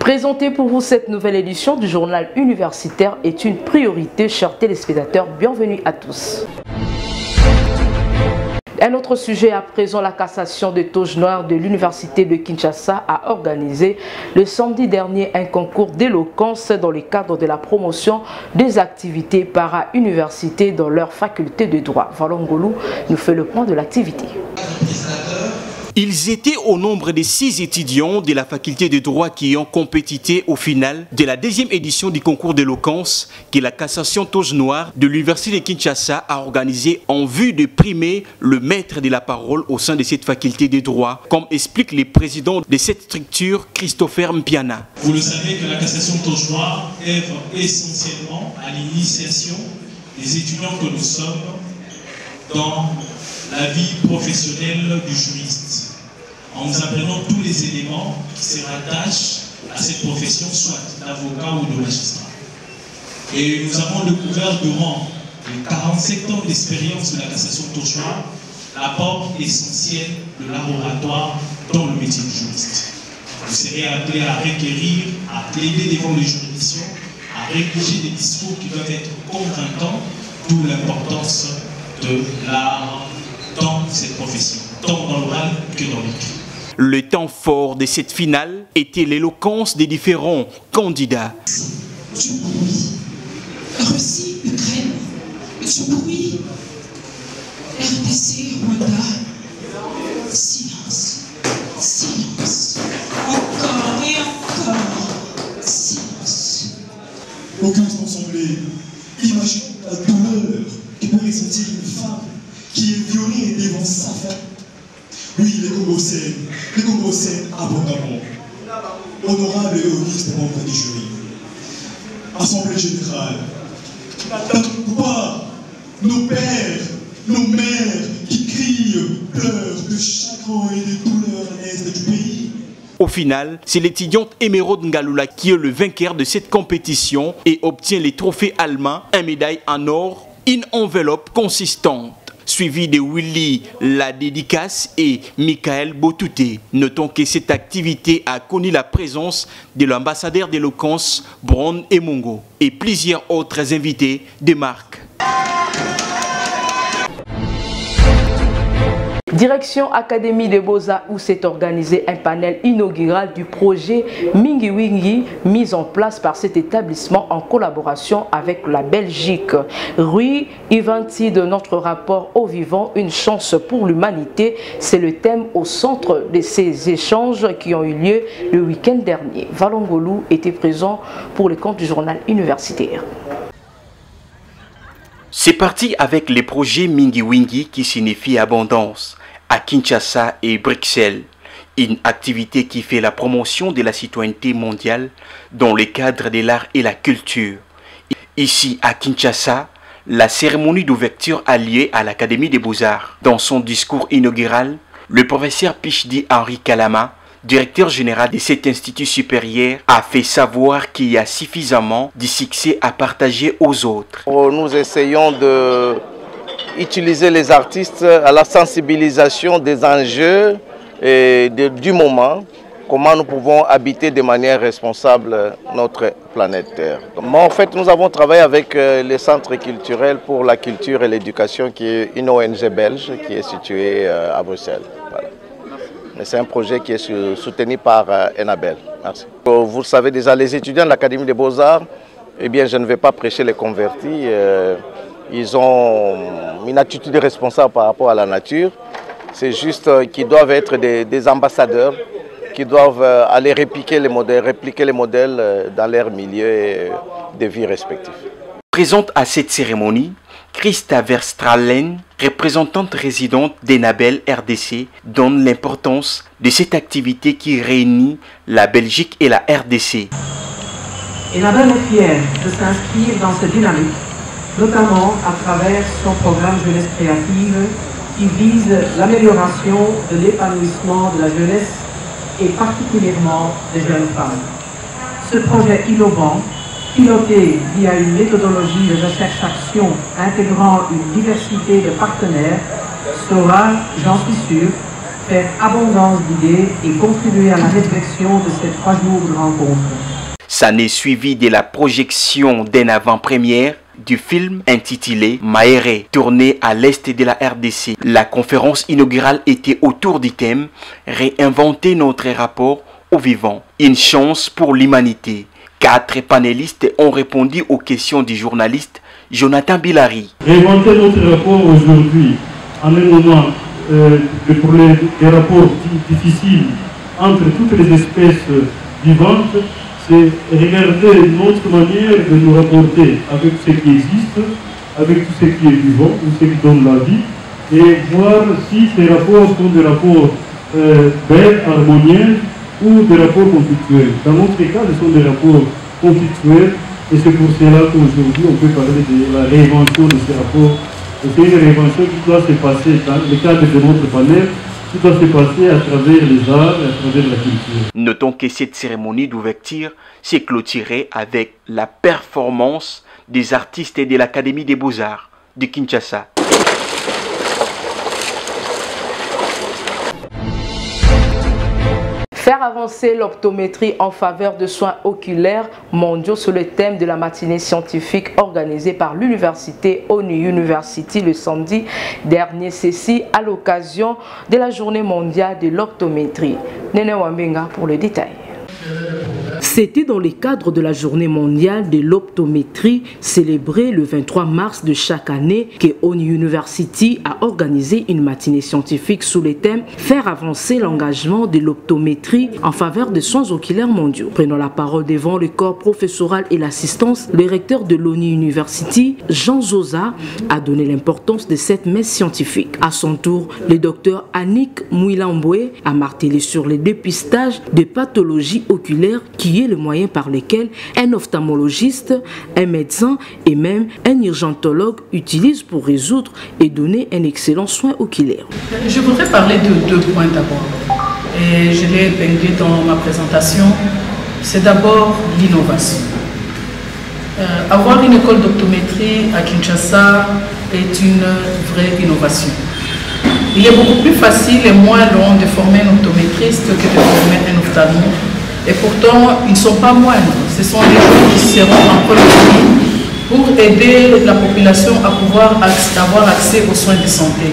Présenter pour vous cette nouvelle édition du journal universitaire est une priorité, chers téléspectateurs. Bienvenue à tous. Un autre sujet à présent, la cassation des toges noires de l'université de Kinshasa a organisé le samedi dernier un concours d'éloquence dans le cadre de la promotion des activités para-universités dans leur faculté de droit. Valongolou nous fait le point de l'activité. Ils étaient au nombre de 6 étudiants de la faculté de droit qui ont compétité au final de la deuxième édition du concours d'éloquence que la cassation toge noire de l'université de Kinshasa a organisé en vue de primer le maître de la parole au sein de cette faculté de droit, comme explique le président de cette structure, Christopher Mpiana. Vous le savez que la cassation toge noire œuvre essentiellement à l'initiation des étudiants que nous sommes dans la vie professionnelle du juriste, en nous apprenant tous les éléments qui se rattachent à cette profession, soit d'avocat ou de magistrat. Et nous avons découvert durant les 47 ans d'expérience de la cassation toge noire l'apport essentiel de l'art oratoire dans le métier de juriste. Vous serez appelés à requérir, à plaider devant les juridictions, à rédiger des discours qui doivent être convaincants, d'où l'importance de l'art dans cette profession, tant dans l'oral que dans l'écrit. Le temps fort de cette finale était l'éloquence des différents candidats. Du bruit. Russie, Ukraine. Du bruit. RDC, Rwanda. Silence. Silence. Encore et encore. Silence. Aucun semblé. Imagine la douleur que peut ressentir une femme qui est violée devant sa femme. Oui, les Congos s'aiment abondamment. Honorable et auguste membre du jury. Assemblée générale. Pourquoi nos pères, nos mères qui crient, pleurent de chagrin et de douleur à l'est du pays? Au final, c'est l'étudiante Emeraude Ngalula qui est le vainqueur de cette compétition et obtient les trophées allemands, une médaille en or, une enveloppe consistante, suivi de Willy la dédicace et Michael Botouté. Notons que cette activité a connu la présence de l'ambassadeur d'éloquence Brown Emongo et plusieurs autres invités de marque. Direction Académie des Beaux-Arts où s'est organisé un panel inaugural du projet Mingi Wingi mis en place par cet établissement en collaboration avec la Belgique. Rui Ivanti de notre rapport au vivant, une chance pour l'humanité, c'est le thème au centre de ces échanges qui ont eu lieu le week-end dernier. Valongolou était présent pour le compte du journal universitaire. C'est parti avec les projets Mingi Wingi qui signifie abondance à Kinshasa et Bruxelles, une activité qui fait la promotion de la citoyenneté mondiale dans le cadre de l'art et la culture. Ici à Kinshasa, la cérémonie d'ouverture a lieu à l'Académie des Beaux-Arts. Dans son discours inaugural, le professeur Pichdi Henri Kalama, directeur général de cet institut supérieur, a fait savoir qu'il y a suffisamment de succès à partager aux autres. Nous essayons d'utiliser les artistes à la sensibilisation des enjeux et du moment, comment nous pouvons habiter de manière responsable notre planète Terre. En fait, nous avons travaillé avec les centres culturels pour la culture et l'éducation, qui est une ONG belge qui est située à Bruxelles. Voilà. C'est un projet qui est soutenu par Enabel. Merci. Vous le savez déjà, les étudiants de l'Académie des Beaux-Arts, eh bien, je ne vais pas prêcher les convertis. Ils ont une attitude responsable par rapport à la nature. C'est juste qu'ils doivent être des ambassadeurs, qui doivent aller répliquer les modèles dans leur milieu de vie respectif. Présente à cette cérémonie, Christa Verstralen, représentante résidente d'Enabel RDC, donne l'importance de cette activité qui réunit la Belgique et la RDC. Enabel est fière de s'inscrire dans cette dynamique, notamment à travers son programme Jeunesse créative qui vise l'amélioration de l'épanouissement de la jeunesse et particulièrement des jeunes femmes. Ce projet innovant, piloté via une méthodologie de recherche-action intégrant une diversité de partenaires, saura, j'en suis sûr, faire abondance d'idées et contribuer à la réflexion de ces 3 jours de rencontre. Ça n'est suivi de la projection d'une avant-première du film intitulé Maéré, tourné à l'est de la RDC. La conférence inaugurale était autour du thème « Réinventer notre rapport au vivant, une chance pour l'humanité ». 4 panélistes ont répondu aux questions du journaliste Jonathan Bilari. Réinventer notre rapport aujourd'hui, en un moment pour les rapports difficiles entre toutes les espèces vivantes, c'est regarder notre manière de nous rapporter avec ce qui existe, avec tout ce qui est vivant, tout ce qui donne la vie, et voir si ces rapports sont des rapports belles, harmonieux, ou des rapports conflictuels. Dans notre cas, ce sont des rapports conflictuels, et c'est pour cela qu'aujourd'hui on peut parler de la réinvention de ces rapports. Et c'est une réinvention qui doit se passer dans le cadre de notre panel, qui doit se passer à travers les arts et à travers la culture. Notons que cette cérémonie d'ouverture s'est clôturée avec la performance des artistes de l'Académie des Beaux-Arts de Kinshasa. Faire avancer l'optométrie en faveur de soins oculaires mondiaux sur le thème de la matinée scientifique organisée par l'université ONU University le samedi dernier, ceci à l'occasion de la journée mondiale de l'optométrie. Nene Wambenga pour le détail. C'était dans le cadre de la journée mondiale de l'optométrie célébrée le 23 mars de chaque année que ONU University a organisé une matinée scientifique sous le thème « Faire avancer l'engagement de l'optométrie en faveur des soins oculaires mondiaux ». Prenant la parole devant le corps professoral et l'assistance, le recteur de l'ONU University, Jean Zosa, a donné l'importance de cette messe scientifique. À son tour, le docteur Annick Mouilamboué a martelé sur le dépistage de pathologies oculaires qui est le moyen par lequel un ophtalmologiste, un médecin et même un urgentologue utilisent pour résoudre et donner un excellent soin oculaire. Je voudrais parler de 2 points d'abord. Et je l'ai épinglé dans ma présentation. C'est d'abord l'innovation. Avoir une école d'optométrie à Kinshasa est une vraie innovation. Il est beaucoup plus facile et moins long de former un optométriste que de former un ophtalmo. Et pourtant, ils ne sont pas moindres. Ce sont des gens qui seront en première ligne pour aider la population à pouvoir avoir accès aux soins de santé.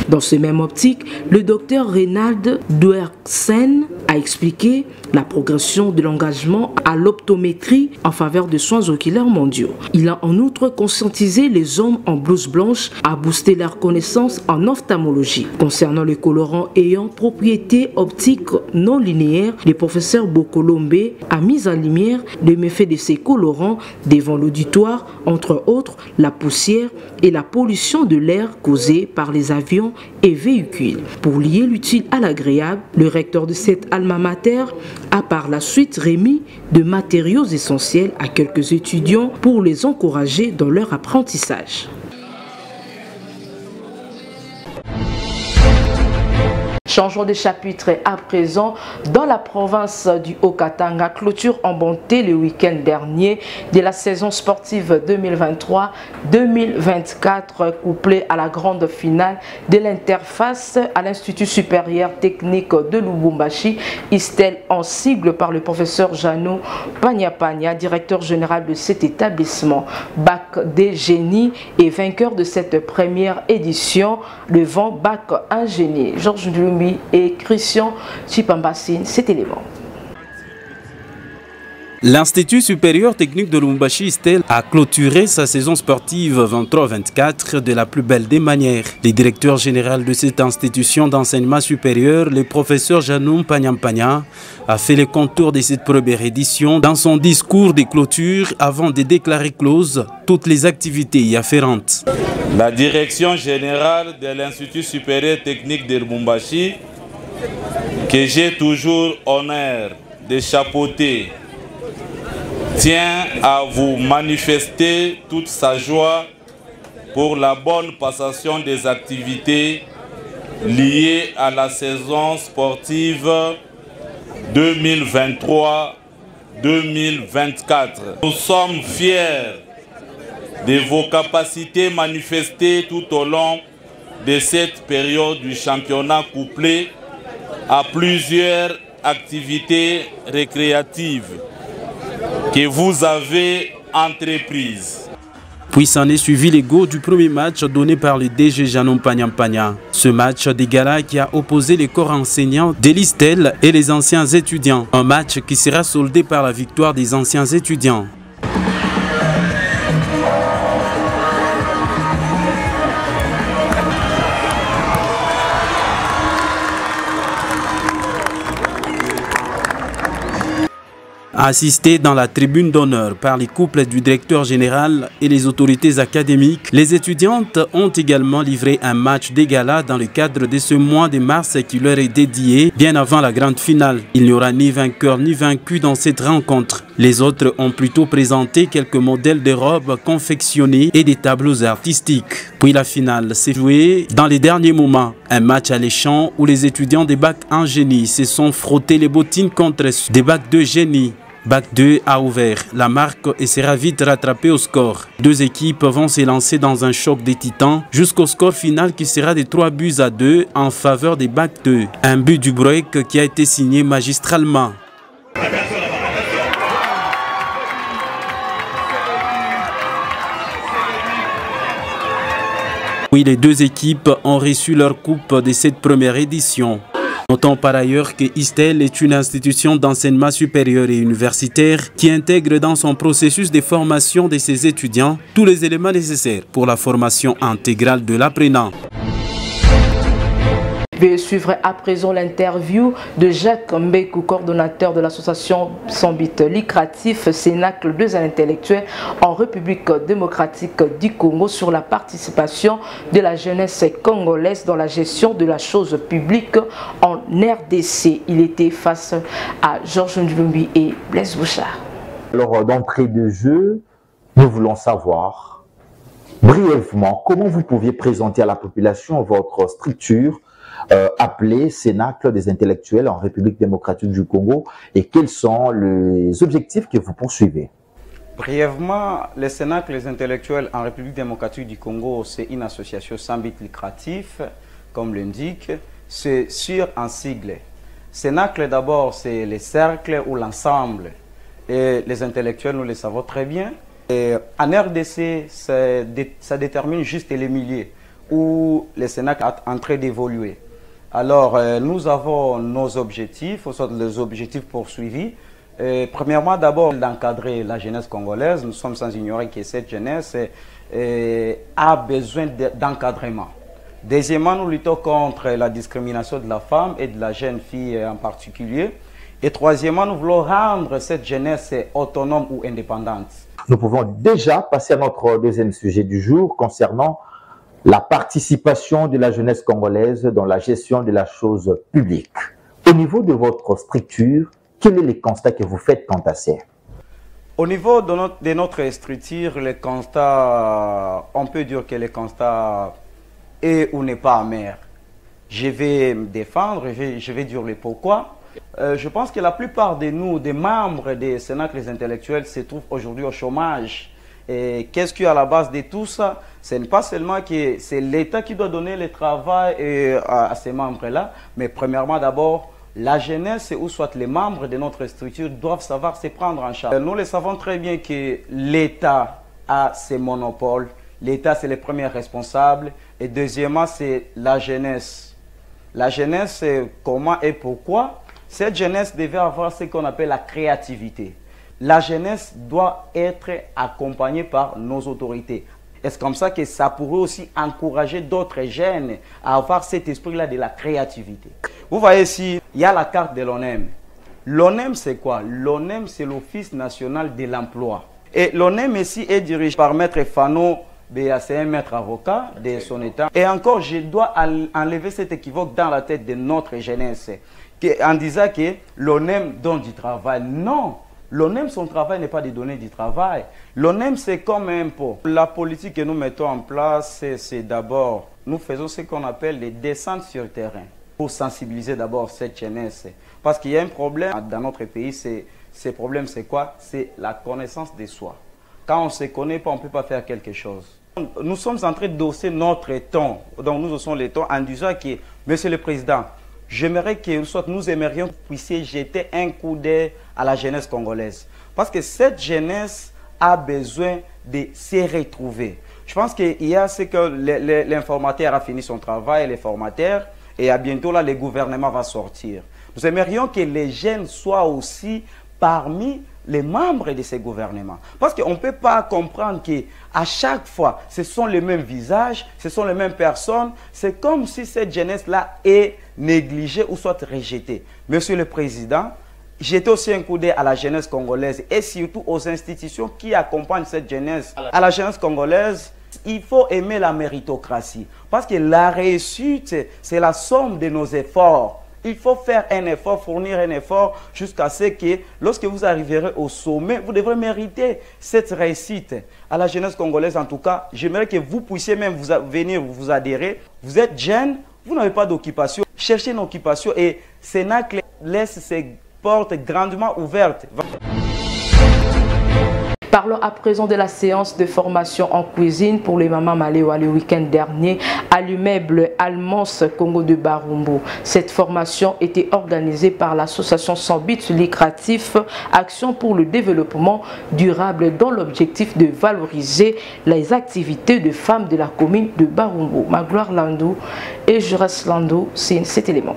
Dans ce même optique, le docteur Reynald Duerksen a expliqué la progression de l'engagement à l'optométrie en faveur des soins oculaires mondiaux. Il a en outre conscientisé les hommes en blouse blanche à booster leur connaissance en ophtalmologie. Concernant les colorants ayant propriété optique non linéaire, le professeur Bokolombe a mis en lumière les méfaits de ces colorants devant l'auditoire, entre autres la poussière et la pollution de l'air causée par les avions et véhicules. Pour lier l'utile à l'agréable, le recteur de cette alma mater a par la suite remis de matériaux essentiels à quelques étudiants pour les encourager dans leur apprentissage. Changeons de chapitre à présent. Dans la province du Haut-Katanga, clôture en bonté le week-end dernier de la saison sportive 2023-2024, couplée à la grande finale de l'interface à l'Institut supérieur technique de Lubumbashi, ISTEL, en sigle par le professeur Janou Pagna, directeur général de cet établissement. Bac des génies et vainqueur de cette première édition, le vent Bac ingénieur. Georges Lumi et Christian Chipambassine, cet élément. L'Institut supérieur technique de Lubumbashi ISTEL a clôturé sa saison sportive 23-24 de la plus belle des manières. Le directeur général de cette institution d'enseignement supérieur, le professeur Janou Pagna, a fait le contour de cette première édition dans son discours de clôture avant de déclarer close toutes les activités y afférentes. La direction générale de l'Institut supérieur technique de Lubumbashi, que j'ai toujours honneur de chapeauter, tient à vous manifester toute sa joie pour la bonne passation des activités liées à la saison sportive 2023-2024. Nous sommes fiers de vos capacités manifestées tout au long de cette période du championnat couplé à plusieurs activités récréatives que vous avez entreprises. Puis s'en est suivi les go du premier match donné par le DG Janon Pagnampagna. Ce match des galas qui a opposé les corps enseignants de l'ISTEL et les anciens étudiants. Un match qui sera soldé par la victoire des anciens étudiants. Assistés dans la tribune d'honneur par les couples du directeur général et les autorités académiques, les étudiantes ont également livré un match des galas dans le cadre de ce mois de mars qui leur est dédié bien avant la grande finale. Il n'y aura ni vainqueur ni vaincu dans cette rencontre. Les autres ont plutôt présenté quelques modèles de robes confectionnées et des tableaux artistiques. Puis la finale s'est jouée dans les derniers moments. Un match alléchant où les étudiants des bacs en génie se sont frottés les bottines contre des bacs de génie. Bac 2 a ouvert la marque et sera vite rattrapé au score. Deux équipes vont s'élancer dans un choc des titans jusqu'au score final qui sera de 3-2 en faveur des Bac 2. Un but du break qui a été signé magistralement. Oui, les deux équipes ont reçu leur coupe de cette première édition. Notons par ailleurs que ISTEL est une institution d'enseignement supérieur et universitaire qui intègre dans son processus de formation de ses étudiants tous les éléments nécessaires pour la formation intégrale de l'apprenant. Veuillez suivre à présent l'interview de Jacques Mbekou, coordonnateur de l'association sans but lucratif Cénacle 2 intellectuels en République démocratique du Congo sur la participation de la jeunesse congolaise dans la gestion de la chose publique en RDC. Il était face à Georges Ndjumbi et Blaise Bouchard. Alors d'entrée de jeu, nous voulons savoir brièvement comment vous pouviez présenter à la population votre structure appelé Cénacle des intellectuels en République démocratique du Congo et quels sont les objectifs que vous poursuivez? Brièvement, le Cénacle des intellectuels en République démocratique du Congo, c'est une association sans but lucratif, comme l'indique, c'est sur un sigle. Cénacle d'abord, c'est les cercles ou l'ensemble. Et les intellectuels, nous le savons très bien. Et en RDC, ça détermine juste les milieux où le Cénacle est en train d'évoluer. Alors, nous avons nos objectifs, soit les objectifs poursuivis. Premièrement, d'abord, d'encadrer la jeunesse congolaise. Nous sommes sans ignorer que cette jeunesse a besoin d'encadrement. Deuxièmement, nous luttons contre la discrimination de la femme et de la jeune fille en particulier. Et troisièmement, nous voulons rendre cette jeunesse autonome ou indépendante. Nous pouvons déjà passer à notre deuxième sujet du jour concernant la participation de la jeunesse congolaise dans la gestion de la chose publique. Au niveau de votre structure, quel est le constat que vous faites quant à ça? Au niveau de notre structure, le constat, on peut dire que le constat est ou n'est pas amer. Je vais me défendre, je vais dire le pourquoi. Je pense que la plupart de nous, des membres des Cénacles intellectuels, se trouvent aujourd'hui au chômage. Et qu'est-ce qui est à la base de tout ça? Ce n'est pas seulement que c'est l'État qui doit donner le travail à ces membres-là, mais premièrement d'abord, la jeunesse ou soit les membres de notre structure doivent savoir se prendre en charge. Nous le savons très bien que l'État a ses monopoles. L'État, c'est le premier responsable. Et deuxièmement, c'est la jeunesse. La jeunesse, c'est comment et pourquoi? Cette jeunesse devait avoir ce qu'on appelle la créativité. La jeunesse doit être accompagnée par nos autorités. Est-ce comme ça que ça pourrait aussi encourager d'autres jeunes à avoir cet esprit-là de la créativité? Vous voyez ici, il y a la carte de l'ONEM. L'ONEM, c'est quoi? L'ONEM, c'est l'Office national de l'emploi. Et l'ONEM ici est dirigé par Maître Fano, c'est un maître avocat de son état. Et encore, je dois enlever cet équivoque dans la tête de notre jeunesse en disant que l'ONEM donne du travail. Non! L'ONEM, son travail n'est pas de donner du travail. L'ONEM, c'est comme un impôt. La politique que nous mettons en place, c'est d'abord, nous faisons ce qu'on appelle les descentes sur le terrain pour sensibiliser d'abord cette jeunesse. Parce qu'il y a un problème dans notre pays, ce problème, c'est quoi? C'est la connaissance de soi. Quand on ne se connaît pas, on ne peut pas faire quelque chose. Nous sommes en train d'osser notre ton. Donc nous osons le ton en disant que, Monsieur le Président, j'aimerais que nous aimerions que vous puissiez jeter un coup d'œil à la jeunesse congolaise. Parce que cette jeunesse a besoin de se retrouver. Je pense qu'il y a ce que l'informateur a fini son travail, les formateurs, et à bientôt là, le gouvernement va sortir. Nous aimerions que les jeunes soient aussi parmi les membres de ces gouvernements. Parce qu'on ne peut pas comprendre qu'à chaque fois, ce sont les mêmes visages, ce sont les mêmes personnes. C'est comme si cette jeunesse-là est négligée ou soit rejetée. Monsieur le Président, jetez aussi un coup d'œil à la jeunesse congolaise et surtout aux institutions qui accompagnent cette jeunesse. À la jeunesse congolaise, il faut aimer la méritocratie. Parce que la réussite, c'est la somme de nos efforts. Il faut faire un effort, fournir un effort jusqu'à ce que lorsque vous arriverez au sommet, vous devrez mériter cette réussite. À la jeunesse congolaise, en tout cas, j'aimerais que vous puissiez même venir vous adhérer. Vous êtes jeune, vous n'avez pas d'occupation. Cherchez une occupation et Sénacle laisse ses portes grandement ouvertes. Parlons à présent de la séance de formation en cuisine pour les mamans Malewa le week-end dernier à l'immeuble Almance Congo de Barumbu. Cette formation était organisée par l'association sans but lucratif Action pour le développement durable dans l'objectif de valoriser les activités de femmes de la commune de Barumbu. Magloire Landou et Juras Landou signent cet élément.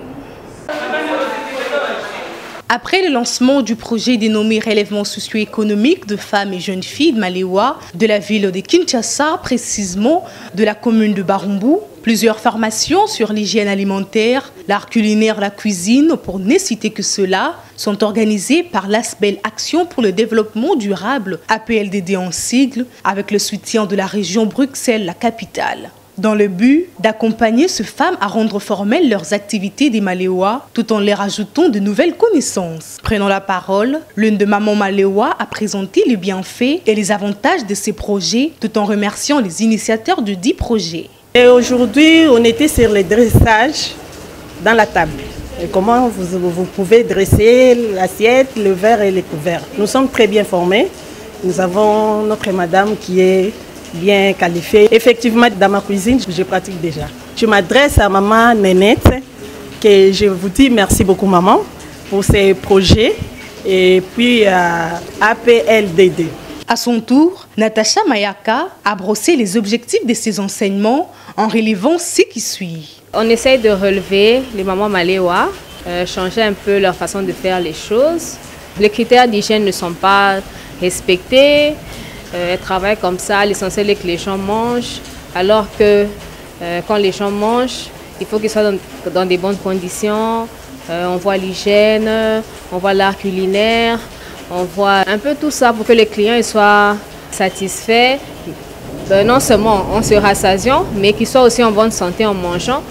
Après le lancement du projet dénommé Relèvement socio-économique de femmes et jeunes filles de Malewa, de la ville de Kinshasa, précisément de la commune de Barumbu, plusieurs formations sur l'hygiène alimentaire, l'art culinaire, la cuisine, pour ne citer que cela, sont organisées par l'ASBEL Action pour le développement durable, APLDD en sigle, avec le soutien de la région Bruxelles, la capitale, dans le but d'accompagner ces femmes à rendre formelles leurs activités des Malewa tout en leur ajoutant de nouvelles connaissances. Prenant la parole, l'une de Maman Malewa a présenté les bienfaits et les avantages de ces projets tout en remerciant les initiateurs de 10 projets. Et aujourd'hui, on était sur le dressage dans la table. Et comment vous pouvez dresser l'assiette, le verre et les couverts. Nous sommes très bien formés. Nous avons notre madame qui est bien qualifiée. Effectivement, dans ma cuisine, je pratique déjà. Je m'adresse à maman Nénette, que je vous dis merci beaucoup maman pour ces projets et puis à APLDD. À son tour, Natacha Mayaka a brossé les objectifs de ses enseignements en relevant ce qui suit. On essaye de relever les mamans Malewa, changer un peu leur façon de faire les choses. Les critères d'hygiène ne sont pas respectés. Elles travaillent comme ça, l'essentiel est que les gens mangent, alors que quand les gens mangent, il faut qu'ils soient dans des bonnes conditions. On voit l'hygiène, on voit l'art culinaire, on voit un peu tout ça pour que les clients soient satisfaits. Non seulement en se rassasiant, mais qu'ils soient aussi en bonne santé en mangeant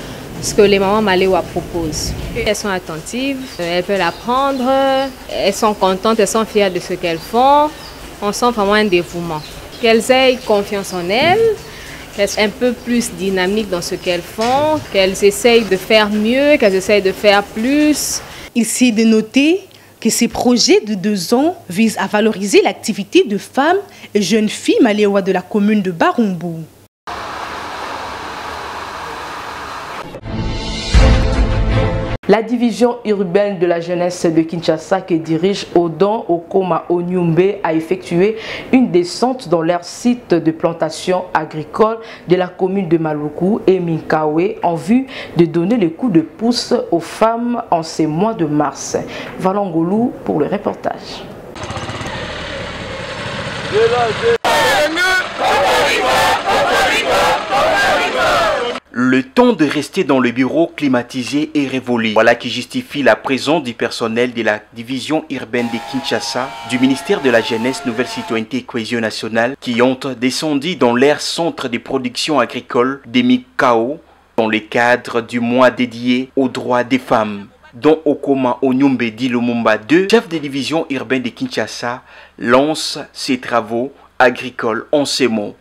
ce que les mamans Malewa proposent. Elles sont attentives, elles peuvent apprendre, elles sont contentes, elles sont fières de ce qu'elles font. On sent vraiment un dévouement. Qu'elles aient confiance en elles, qu'elles soient un peu plus dynamiques dans ce qu'elles font, qu'elles essayent de faire mieux, qu'elles essayent de faire plus. Ici de noter que ces projets de 2 ans visent à valoriser l'activité de femmes et jeunes filles Malewa de la commune de Barumbu. La division urbaine de la jeunesse de Kinshasa que dirige Odon Okoma Onyumbe a effectué une descente dans leur site de plantation agricole de la commune de Maluku et Minkawe en vue de donner le coup de pouce aux femmes en ces mois de mars. Valangolou pour le reportage. Le temps de rester dans le bureau climatisé est révolu. Voilà qui justifie la présence du personnel de la division urbaine de Kinshasa, du ministère de la Jeunesse, Nouvelle Citoyenneté et Cohésion nationale, qui ont descendu dans leur centre de production agricole de Mikao dans le cadre du mois dédié aux droits des femmes. Dont Okoma Onyumbe Di Lumumba II, chef de division urbaine de Kinshasa, lance ses travaux agricoles en ces mots.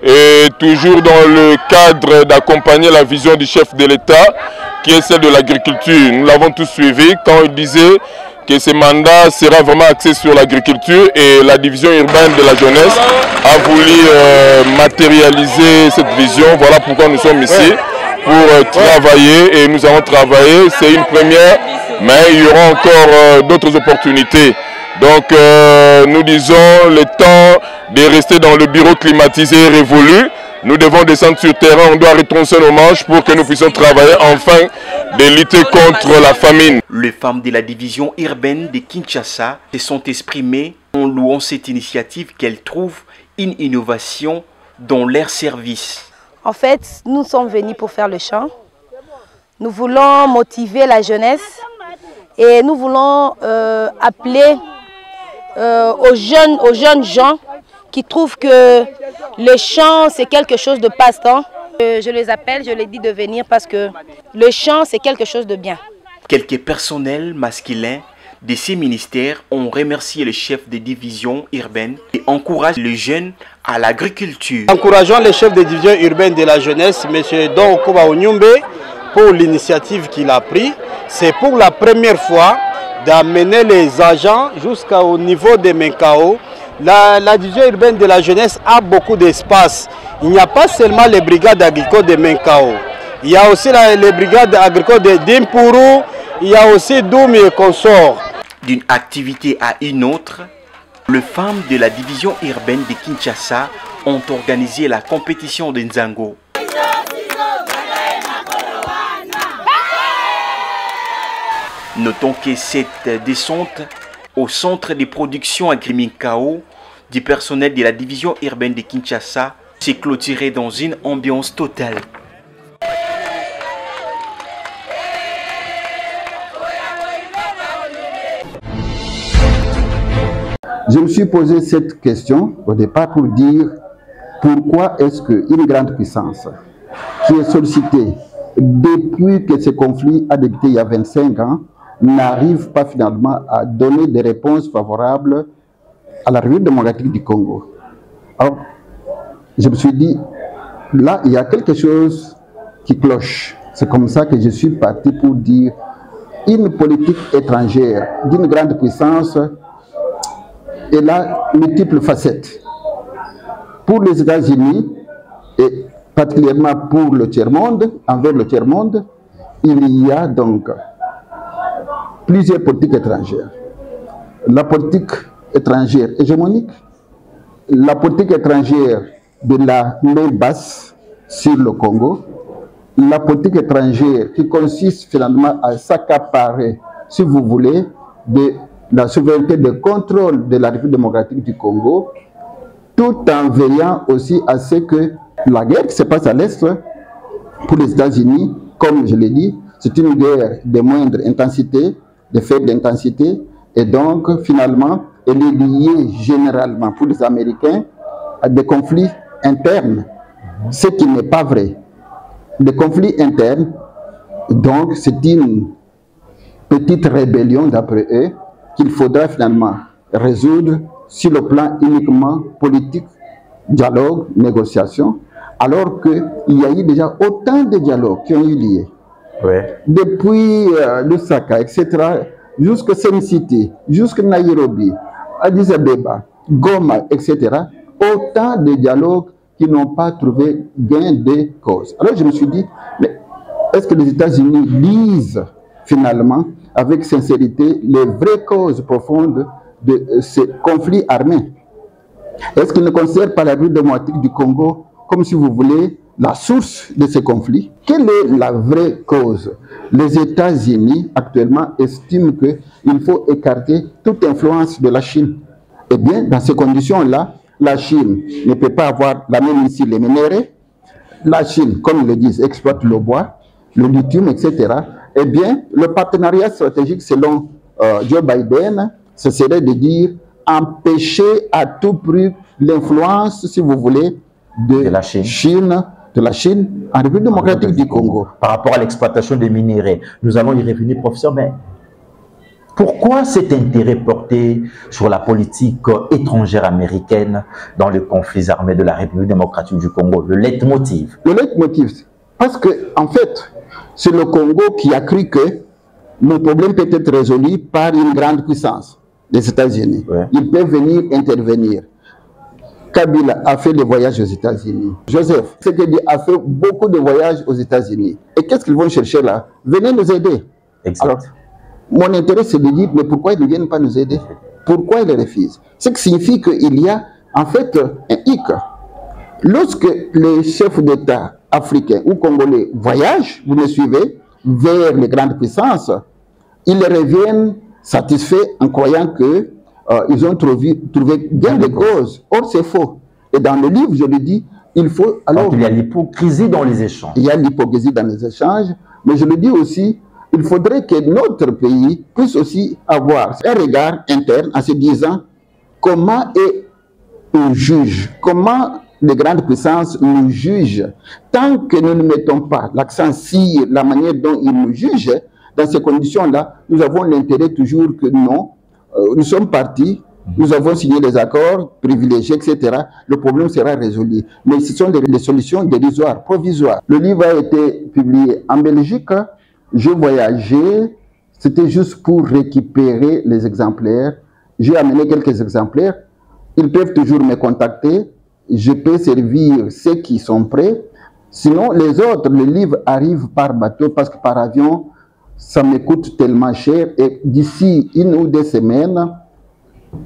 Et toujours dans le cadre d'accompagner la vision du chef de l'État, qui est celle de l'agriculture. Nous l'avons tous suivi quand il disait que ce mandat sera vraiment axé sur l'agriculture et la division urbaine de la jeunesse a voulu matérialiser cette vision. Voilà pourquoi nous sommes ici pour travailler et nous avons travaillé. C'est une première, mais il y aura encore d'autres opportunités. Donc nous disons, le temps de rester dans le bureau climatisé est révolu. Nous devons descendre sur terrain, on doit retrousser nos manches pour que nous puissions travailler enfin de lutter contre la famine. Les femmes de la division urbaine de Kinshasa se sont exprimées en louant cette initiative qu'elles trouvent une innovation dans leur service. En fait, nous sommes venus pour faire le chant. Nous voulons motiver la jeunesse et nous voulons appeler aux jeunes gens qui trouvent que le chant c'est quelque chose de passe-temps. Je les appelle, je les dis de venir parce que le chant c'est quelque chose de bien. Quelques personnels masculins de ces ministères ont remercié le chef de division urbaine et encouragent les jeunes à l'agriculture. Encourageons le chef de division urbaine de la jeunesse, M. Don Okoba Onyumbe, pour l'initiative qu'il a prise. C'est pour la première fois d'amener les agents jusqu'au niveau de Menkao. La division urbaine de la jeunesse a beaucoup d'espace. Il n'y a pas seulement les brigades agricoles de Menkao. Il y a aussi les brigades agricoles de Dimpuru, il y a aussi Doumi et consorts. D'une activité à une autre, les femmes de la division urbaine de Kinshasa ont organisé la compétition de Nzango. Notons que cette descente au centre de production Agri-Minkao du personnel de la division urbaine de Kinshasa s'est clôturée dans une ambiance totale. Je me suis posé cette question au départ pour dire pourquoi est-ce qu'une grande puissance qui est sollicitée depuis que ce conflit a débuté il y a 25 ans n'arrive pas finalement à donner des réponses favorables à la République démocratique du Congo. Alors, je me suis dit, là, il y a quelque chose qui cloche. C'est comme ça que je suis parti pour dire une politique étrangère d'une grande puissance. Elle a multiples facettes. Pour les États-Unis, et particulièrement pour le tiers-monde, envers le tiers-monde, il y a donc plusieurs politiques étrangères. La politique étrangère hégémonique, la politique étrangère de la main basse sur le Congo, la politique étrangère qui consiste finalement à s'accaparer, si vous voulez, de la souveraineté de contrôle de la République démocratique du Congo, tout en veillant aussi à ce que la guerre qui se passe à l'Est, pour les États-Unis, comme je l'ai dit, c'est une guerre de moindre intensité, de faible intensité, et donc finalement, elle est liée généralement pour les Américains à des conflits internes, ce qui n'est pas vrai. Des conflits internes, donc c'est une petite rébellion d'après eux, qu'il faudra finalement résoudre sur le plan uniquement politique, dialogue, négociation, alors qu'il y a eu déjà autant de dialogues qui ont eu lieu. Ouais. Depuis Lusaka, etc., jusqu'à Sen City, jusqu'à Nairobi, Addis Abeba, Goma, etc., autant de dialogues qui n'ont pas trouvé gain de cause. Alors je me suis dit, mais est-ce que les États-Unis lisent finalement avec sincérité les vraies causes profondes de ces conflits armés? Est-ce qu'ils ne considèrent pas la République démocratique du Congo comme, si vous voulez, la source de ces conflits? Quelle est la vraie cause? Les États-Unis actuellement estiment qu'il faut écarter toute influence de la Chine. Eh bien, dans ces conditions-là, la Chine ne peut pas avoir la même ici les minéraux. La Chine, comme ils le disent, exploite le bois, le lithium, etc. Eh bien, le partenariat stratégique, selon Joe Biden, ce serait de dire empêcher à tout prix l'influence, si vous voulez, de la Chine en République démocratique du Congo. Par rapport à l'exploitation des minéraux, nous allons y revenir, professeur, mais pourquoi cet intérêt porté sur la politique étrangère américaine dans les conflits armés de la République démocratique du Congo? Le leitmotiv. Le leitmotiv, parce que, en fait, c'est le Congo qui a cru que le problème peut être résolu par une grande puissance, les États-Unis. Ouais. Ils peuvent venir intervenir. Kabila a fait des voyages aux États-Unis. Joseph Tshisekedi a fait beaucoup de voyages aux États-Unis. Et qu'est-ce qu'ils vont chercher là? Venez nous aider. Exact. Alors, mon intérêt, c'est de dire, mais pourquoi ils ne viennent pas nous aider? Pourquoi ils refusent? Ce qui signifie qu'il y a en fait un hic. Lorsque les chefs d'État africains ou congolais voyagent, vous me suivez, vers les grandes puissances, ils reviennent satisfaits en croyant que ils ont trouvé bien des causes. Or, c'est faux. Et dans le livre, je le dis, il faut... Alors, donc, il y a l'hypocrisie dans les échanges. Il y a l'hypocrisie dans les échanges, mais je le dis aussi, il faudrait que notre pays puisse aussi avoir un regard interne en se disant comment on juge, comment les grandes puissances nous jugent. Tant que nous ne mettons pas l'accent sur la manière dont ils nous jugent, dans ces conditions-là, nous avons l'intérêt toujours que non, nous sommes partis, nous avons signé des accords privilégiés, etc. Le problème sera résolu. Mais ce sont des solutions dérisoires, provisoires. Le livre a été publié en Belgique. Je voyageais, c'était juste pour récupérer les exemplaires. J'ai amené quelques exemplaires. Ils peuvent toujours me contacter. Je peux servir ceux qui sont prêts. Sinon, les autres, le livre arrive par bateau parce que par avion, ça me coûte tellement cher. Et d'ici 1 ou 2 semaines,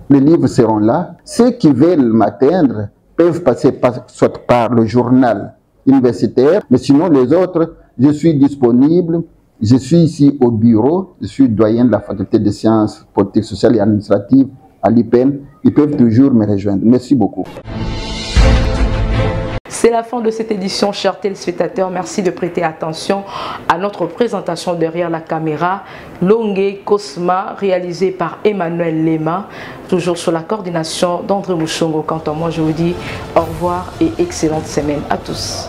les livres seront là. Ceux qui veulent m'atteindre peuvent passer soit par le journal universitaire, mais sinon les autres, je suis disponible. Je suis ici au bureau, je suis doyen de la faculté de sciences politiques, sociales et administratives à l'IPN. Ils peuvent toujours me rejoindre. Merci beaucoup. C'est la fin de cette édition, chers téléspectateurs. Merci de prêter attention à notre présentation derrière la caméra. Longue Cosma, réalisée par Emmanuel Lema, toujours sous la coordination d'André Mouchongo. Quant à moi, je vous dis au revoir et excellente semaine à tous.